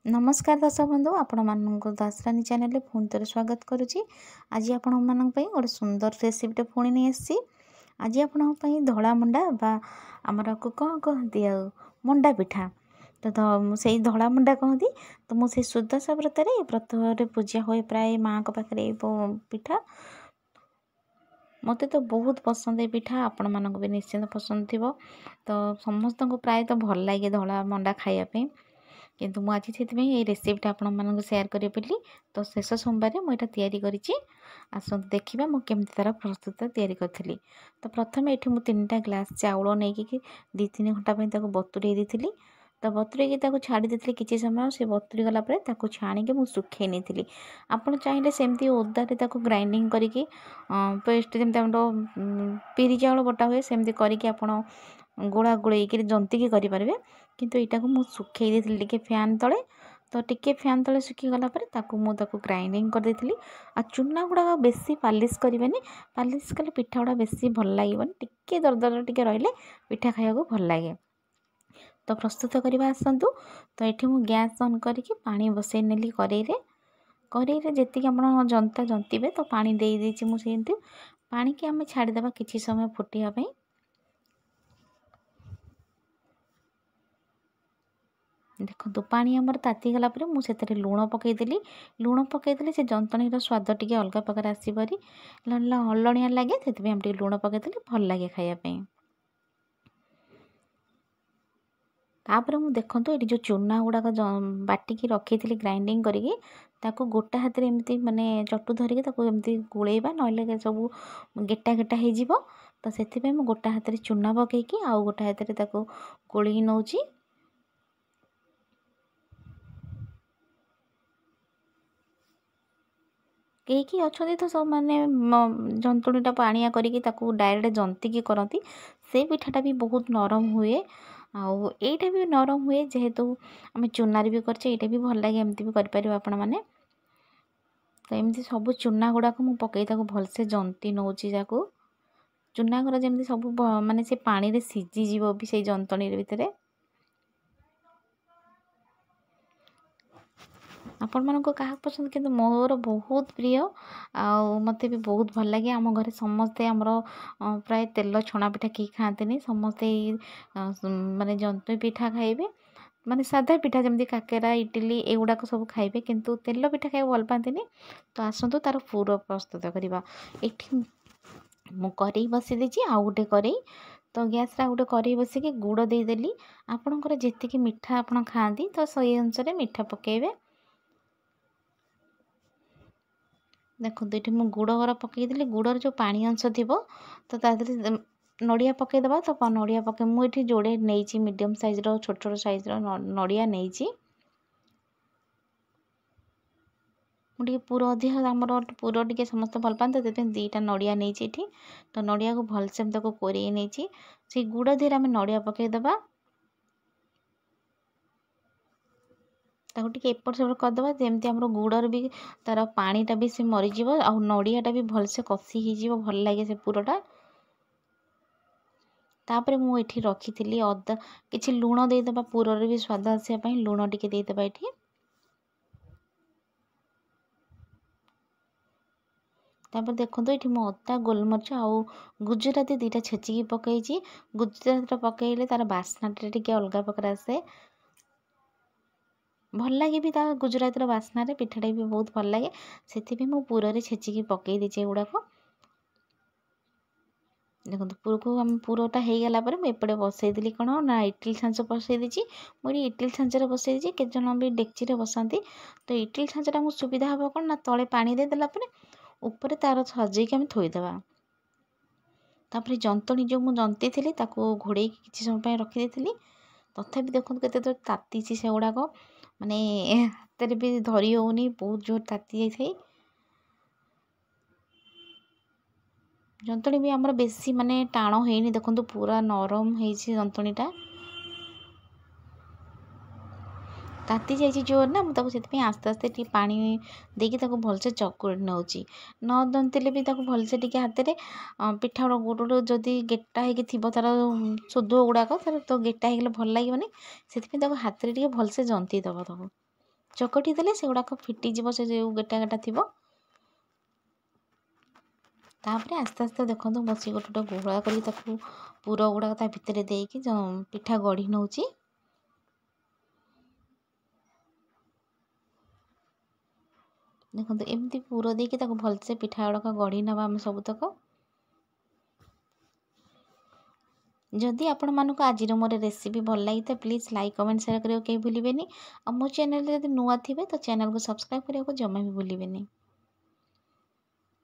नमस्कार दर्शक बंधु आपण मानक दासरानी चैनल पुणी थे स्वागत करुच्ची। आज आपण गोटे सुंदर रेसिपीटे पुणी नहीं आसी। आज आपण धड़ा मंडा बा आमर को कौन कहती मंडा पिठा तो से धड़ा मंडा कहती। तो मुझे सुदशा व्रत पूजा हुए प्राय माँ को पाखे पिठा मते तो बहुत पसंद है पिठा आपण मानक भी निश्चिंत पसंद थी। तो समस्त को प्राय तो भल लगे धड़ा मंडा खायापी किंतु मुझे से रेसिपीटा आपण मानक सेयार करी बोली। तो शेष सोमवार मुझे तैयारी करी आस देखा मुझे तार प्रस्तुत तैयारी करी। तो प्रथम ये मुझे 3टा ग्लास चाउल नहीं कि 2-3 घंटा बतुरे दी। तो बतुरे छाड़ी देती किसी समय से बतुरी गलापर छाणिकी मुझे सुखे नहीं। आपड़ चाहिए सेमती ओदारे ग्राइंडिंग करके पेस्ट जमी पिरी चाउल बटा हुए सेमती करके आप गोला गोलैक जंतिकी करेंगे। किंतु यहाँ को मुझे सुखे दी टे फैन तले। तो टिके फैन तले सुखीगला मुझे ग्राइंडिंग कर देती। आ चूना गुड़ाक बेसी पालिश करें पालिश कले पिठा गुड़ा बेसी भल लगे टिके दरदर टिके रही पिठा खाया भल लगे। तो प्रस्तुत करवा आसतु। तो ये मुझे गैस ऑन करके पानी बसई नेली कड़े जी आप जनता जंतिबे। तो पानी दे देती मुझे पानी की आम छाड़देवा किसी समय फुटापी। देखो पानी आमर तातीगला मुझे लुण पकईदेली। लुण पकईदेली से जंतणीर स्वाद टी अलग प्रकार आसपरी हलणिया लगे से लुण पकईदेली भल लगे खायापी। तापर मुझे देखो ये जो चूना गुड़ाक बाटिकी रखी थी ग्राइंडिंग करके गोटा हाथ में एमती माने चटु धरिकी एमती गोलेबा ना सब गेटा गेटा हो। तो से गोटा हाथ में चूना पकईकी आउ गोटा हाथ में गोल नौची। कई अच्छा तो सब माने जंतुणीटा पानिया करके डायरेक्ट जंतिकी करती से पिठाटा भी बहुत नरम हुए। आउ एटा भी नरम हुए जेहेतु आम चूनार भी करछे एटा भी भल लगे एमती भी करें आपण मैंने। तो एमती सब चूना गुड़ाक मु पकई भलसे जंती नौची चूना गुड़ा जमी सब माने से पानी रे सीझीज भी से जंतणी भितर। आपण मानको क्या पसंद किंतु मोर बहुत प्रिय आ मते भी बहुत भल लगे। आम घरे समस्ते आमर प्राय तेल छणा पिठा कि खाती समस्ते माने जंतु पिठा खाइबे माने साधा पिठा जमी काकेरा इडली एगुड़ाक सब खाइबे किंतु तेल पिठा खाई भल पाती। तो आसतु तार पूरा प्रस्तुत करवा। ये मु कड़े बसई देची आउ गोटे कड़े। तो गैस रे गोटे कड़े बसिकी गुड़ देदेली आपणकर जी मिठा आप खाती तो सही अनुसार मिठा पकेबे। देखो ये मुझे गुड़ गर पकईदेली गुड़र जो पानी अंश थी तो तादे नड़िया पकईदबा। तो नड़िया पकई मुझे जोड़े नहीं मीडियम साइज्र छोट छोट साइज्र नड़िया नहीं मुझे पूरा अधिक आमर पूरा टी समस्त भल पाते तो 2टा नड़िया नहीं। तो नड़िया को भलसे कोरे नहीं से गुड़ धीरे आम नड़िया पकईदबा टे एपट सेपट करदे जमी आम गुड़र भी तार पानीटा भी से मरीज आ नड़ियाटा भी भलसे कषि हो भल लगे से पूराटा। तापर मुझे रखी थी अदा किसी लुण देदेबा पूरर भी स्वाद आसापी लुण टी देदेबा। ये तापर देखो ये मु अदा गोलमरीच आउ गुजराती 2टा छेचिकी पकई। गुजराती पकईले तार बास्नाटा टी अलग प्रकार आसे भल लगे भी गुजराती बास्ना पिठाटा भी बहुत भल लगे से मु पूरे छेचिकी पकई देचे गुड़ाक। देखो पूर को आम पूरटा हो गला मुझे बसई देली कौन ना इडली छाँच बसई देची मुझे इडली छाँचर बसई देची केत जन भी डेक्ची रे बसाती। तो इडली छाँचटा मुझे सुविधा हम कौन ना तले पानी देदेला ऊपर तार सजेक आम थोईदेवा। तापर जंतणी जो मुझे जंती थी घोड़े किसी समय रखी देती तथापि देखो केते ताती से गुड़ाक माने हाथ भी धरी होनी बहुत जोर ताती जाए। जंतणी भी आमर बेसी माने टाण होनी देखो पूरा नरम हो जंतणीटा ताती जाइए जोर ना मुझे आस्ते आस्ते टी पानी देकी भलसे चकुड़ी नौची न दंतिले भी भलसे टी हाथ में पिठा गोटे जदि गेटा हो तार सोधो गुड़ाक तो गेटा हो भल लगे से हाथ में भलसे जंती दब चकटी देले सेगुड़ाक फिटिଯିବ से जो गेटा गेटा थिबो। तापर आस्ते आस्ते देखो बस गोटे गोटे गोला कर पूर गुड़ाक ता भितर देकी पिठा गढ़ी नौची। देखो एमती पूर देकी भलसे पिठा गुड़ाक गढ़ी नवा आम सबुतक। जदि आपण मानक आज मोर रेसिपी भल लगी तो प्लीज़ लाइक कमेंट शेयर करियो कहीं भूलिबेनी। और मो चैनल जब नुआ थिबे तो चैनल को सब्सक्राइब करियो को जमा भी भूलिबेनी।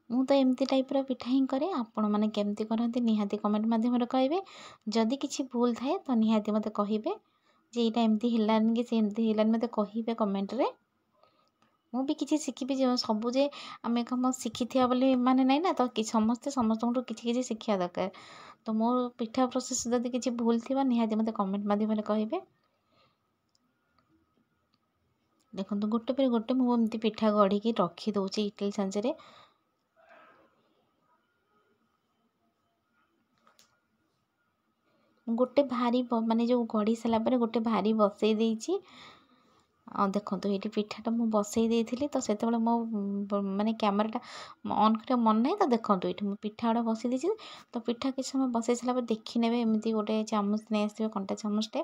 मु तो एमती टाइप रो पिठा ही करे। आपण माने केमती करंती निहाती कमेंट माध्यम रे कहबे। जदि किछि भूल थाए तो निहाती मते कहिबे जे एटा एमती हिलानी कि से एमती हिलानी मते कहिबे कमेंट रे। मु भी किछि शिखिबे जे सबु जे आमे कम शिखिथिया बोली माने नै ना तो कि समस्ते समस्तों किछि किछि शिखिया दरकार। तो मो पिठा प्रोसेस जदि किछि भूल थिबा निहाती मते कमेंट माध्यम रे कहिबे। देखो गोटे पर गोटे मु एमती पिठा गढ़ी की रखी दउची इडली सांचे रे। गोटे भारी माने जो गढ़ी सारा पर गोटे भारी बसई देइची। देखो ये पिठाटा मुझे बसई देती तो से मो माने कैमराटा ऑन कर मन ना तो देखो ये पिठा गुड़ा बसई देती। तो पिठा किसी समय बसई सारा देखी ने एमती गोटे चामच नहीं आसवे कंटा चामचटे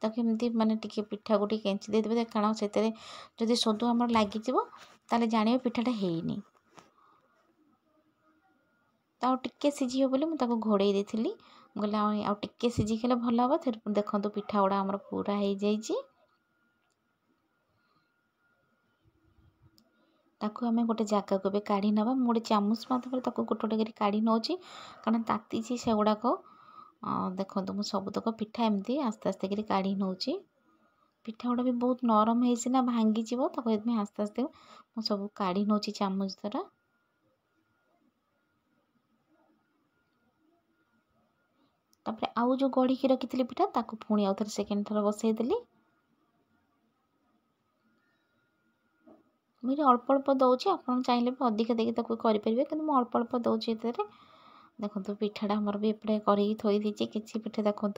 ताकि एमती माने टिके पिठा को केंची देते कारण से जदि सोदो आम लगे ताले जान पिठाटा हैनी। तो टिके सीझी बोली मुझे घोड़े देती गला आउ टिके सीझिकले भल हम। फिर देखो पिठा गुड़ा आमर पूरा हो जाइए। ताकू आम गोटे जगह को भी काढ़ी नवा गोटे चामच माध्यम गोटे गोटे काढ़ी नौची कारण ताती से गुड़ाक। देखो मुझे सबुतक पिठा एमती आस्ते आस्ते करी काढ़ी नौची। पिठा गुड़ा भी बहुत नरम है भांगी तो आस्ते आस्ते मुझे सब काढ़ी नौची चामच द्वारा। तापर आउ जो गढ़ी की रखी पिठा ताकू पुणी आउ थे सेकेंड थर बसई देली। मुझे अल्प अल्प दौची आप चाहिए भी अधिक देखिए करेंगे कि अल्प अल्प दौची ये। देखो पिठाटा आमर भी एपटे कर थोई दीची किसी पिठा देखो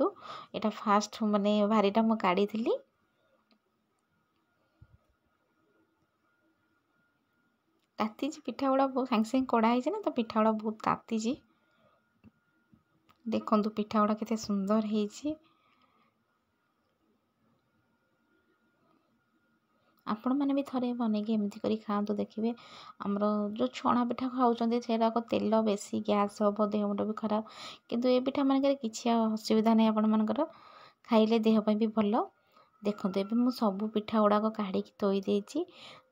यहाँ फास्ट माने भारीटा मुझे काढ़ी थी। ताती पिठा गुड़ा सागे सागे कड़ाई ना तो पिठा गुड़ा बहुत ताती। देखो पिठा गुड़ा केते सुंदर है। आपण मैंने भी थे बनईकि एमती कर खातु देखिए आमर जो छणा पिठा खाऊँ तेल बेसी गैस हम देह मुंड भी खराब किंतु ए पिठा मानक किसी असुविधा नहीं आपण मानकर खाइले देहपाई भी भल। देखो ये मुझे सब पिठा गुड़ाक काढ़ी थोई देती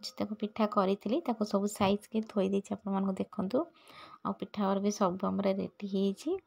जितक पिठा करी सब साइज के थोई देती आप देखु आ पिठा भी सब आम रेडी।